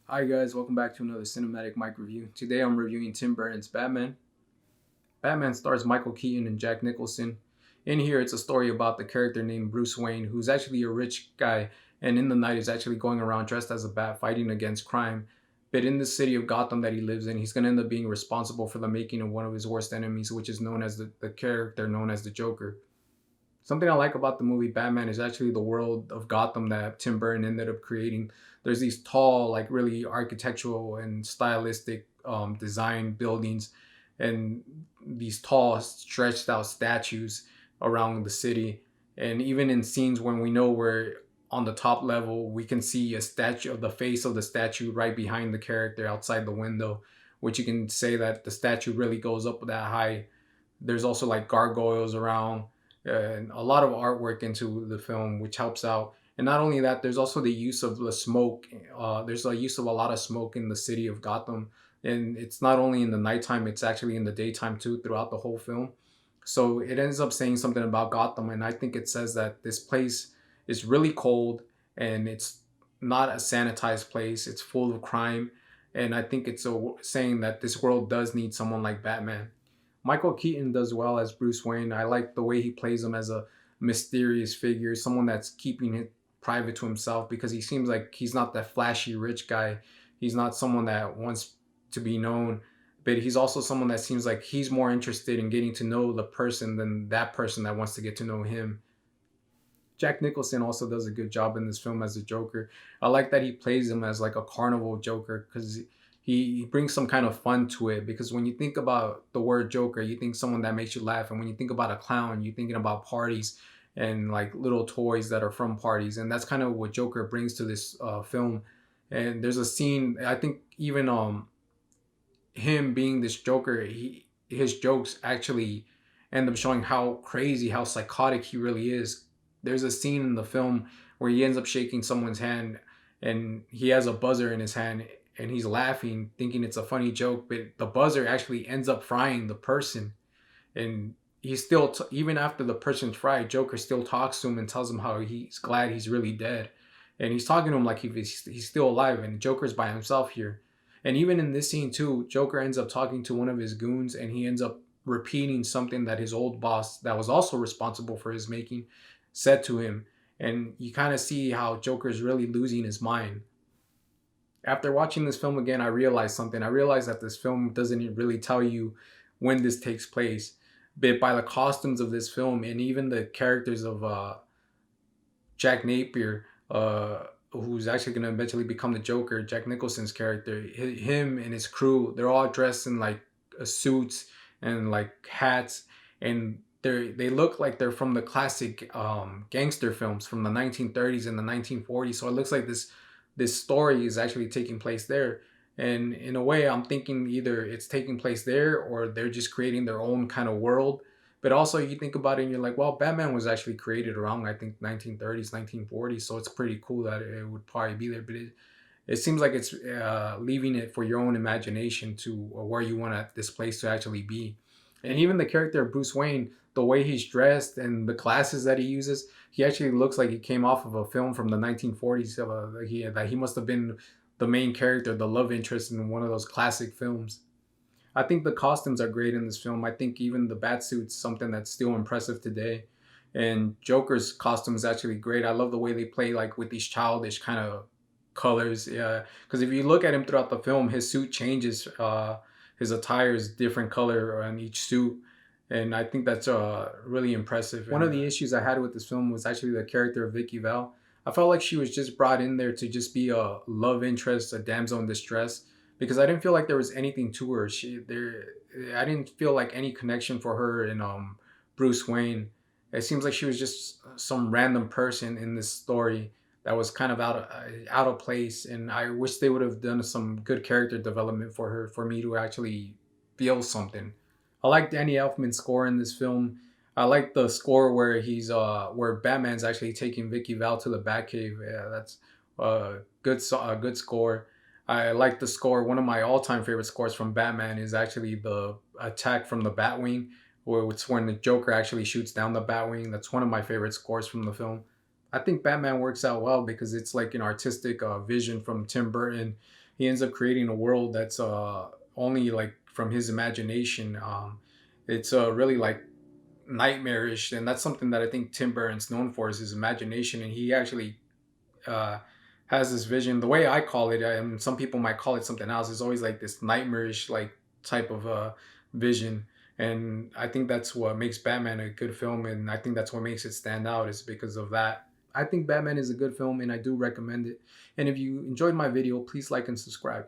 Hi guys, welcome back to another cinematic mic review. Today I'm reviewing Tim Burton's Batman. Batman stars Michael Keaton and Jack Nicholson. In here, it's a story about the character named Bruce Wayne, who's actually a rich guy, and in the night is actually going around dressed as a bat, fighting against crime. But in the city of Gotham that he lives in, he's going to end up being responsible for the making of one of his worst enemies, which is known as the character known as the Joker. Something I like about the movie Batman is actually the world of Gotham that Tim Burton ended up creating. There's these tall, like really architectural and stylistic design buildings, and these tall, stretched out statues around the city. And even in scenes when we know we're on the top level, we can see a statue of the face of the statue right behind the character outside the window, which you can say that the statue really goes up that high. There's also like gargoyles around and a lot of artwork into the film, which helps out. And not only that, there's also the use of the smoke. There's a use of a lot of smoke in the city of Gotham, and it's not only in the nighttime; it's actually in the daytime too throughout the whole film. So it ends up saying something about Gotham, and I think it says that this place is really cold and it's not a sanitized place. It's full of crime, and I think it's saying that this world does need someone like Batman. Michael Keaton does well as Bruce Wayne. I like the way he plays him as a mysterious figure, someone that's keeping it private to himself because he seems like he's not that flashy rich guy. He's not someone that wants to be known, but he's also someone that seems like he's more interested in getting to know the person than that person that wants to get to know him. Jack Nicholson also does a good job in this film as the Joker. I like that he plays him as like a carnival Joker because he brings some kind of fun to it. Because when you think about the word Joker, you think someone that makes you laugh, and when you think about a clown, you're thinking about parties and like little toys that are from parties, and that's kind of what Joker brings to this film. And there's a scene I think even him being this Joker, his jokes actually end up showing how crazy, how psychotic he really is. There's a scene in the film where he ends up shaking someone's hand, and he has a buzzer in his hand, and he's laughing, thinking it's a funny joke, but the buzzer actually ends up frying the person, and he's still even after the person's fried, Joker still talks to him and tells him how he's glad he's really dead, and he's talking to him like he's still alive, and Joker's by himself here. And even in this scene too, Joker ends up talking to one of his goons, and he ends up repeating something that his old boss, that was also responsible for his making, said to him. And you kind of see how Joker is really losing his mind. After watching this film again, I realized something. I realized that this film doesn't really tell you when this takes place, but by the costumes of this film and even the characters of Jack Napier, who's actually going to eventually become the Joker, Jack Nicholson's character, him and his crew, they're all dressed in like suits and like hats, and they look like they're from the classic gangster films from the 1930s and the 1940s. So it looks like this story is actually taking place there. And in a way, I'm thinking either it's taking place there or they're just creating their own kind of world. But also, you think about it and you're like, well, Batman was actually created around, I think, 1930s, 1940s. So it's pretty cool that it would probably be there. But it seems like it's leaving it for your own imagination to where you want this place to actually be. And even the character of Bruce Wayne, the way he's dressed and the glasses that he uses, he actually looks like he came off of a film from the 1940s. That he must have been the main character, the love interest in one of those classic films. I think the costumes are great in this film. I think even the bat suit's something that's still impressive today. And Joker's costume is actually great. I love the way they play like with these childish kind of colors. Yeah, because if you look at him throughout the film, his suit changes. His attire is different color on each suit, and I think that's really impressive. One of the issues I had with this film was actually the character of Vicky Val. I felt like she was just brought in there to just be a love interest, a damsel in distress, because I didn't feel like there was anything to her. I didn't feel like any connection for her and Bruce Wayne. It seems like she was just some random person in this story that was kind of out of place, and I wish they would have done some good character development for her for me to actually feel something. I like Danny Elfman's score in this film. I like the score where he's where Batman's actually taking Vicky Val to the Batcave. Yeah, that's a good score. I like the score. One of my all-time favorite scores from Batman is actually the attack from the Batwing, where it's when the Joker actually shoots down the Batwing. That's one of my favorite scores from the film. I think Batman works out well because it's like an artistic vision from Tim Burton, He ends up creating a world that's only like from his imagination. It's really like nightmarish, and that's something that I think Tim Burton's known for is his imagination, and he actually uh, has this vision. The way I call it, and some people might call it something else, is always like this nightmarish like type of vision. And I think that's what makes Batman a good film, and I think that's what makes it stand out is because of that. I think Batman is a good film, and I do recommend it. And if you enjoyed my video, please like and subscribe.